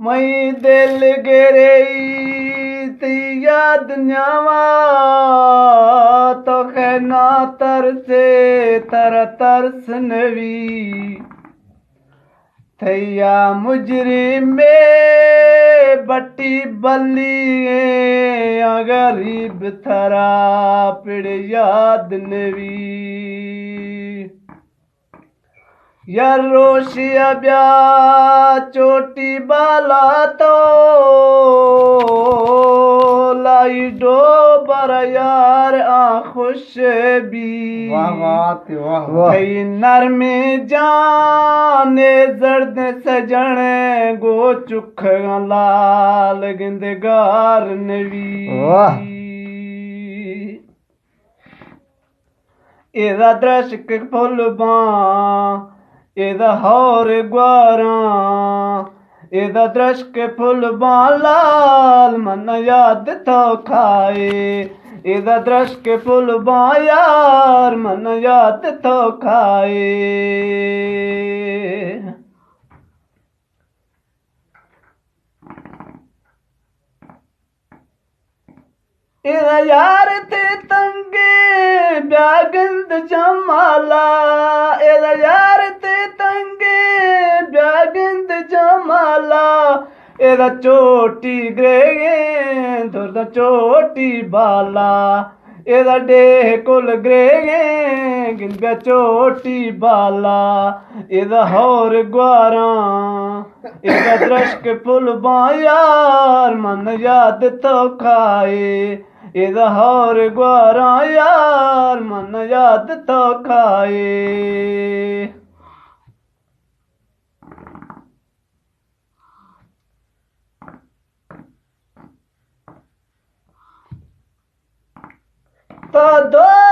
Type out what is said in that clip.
मई दिल गिरई ती याद न्यावा तो खैना तरसे तर तरस नवी थैया मुजरिम में बट्टी बल्ली गरीब थरा पिड़ याद नवी यार रोशिया ब्या चोटी बाला तो लाई डोबर यार खुश भी वाह वाह वाह थई नरमे जाने जर्द सजण गो चुख लाल गिंदगार नवी वाह एदा दृश्क फुल बां एदा हौर ग्वारां एदा दृश्क फुल बां लाल मन याद तो खाए एदा दृश्क फुल बां यार मन याद तो खाए एदा यार ते तंगे ब्यागंद जमाला एदा यार ते तंगे ब्यागंद जमाला एदा चोटी ग्रेगे दुर्दा चोटी बाला एदा डेह कुल ग्रेगे गिंदा चोटी बाला एदा हौर ग्वारां एदा दृश्क फुल बां यार मन याद तो खाए एदा हौर ग्वारां यार मन याद तो खाए तो दो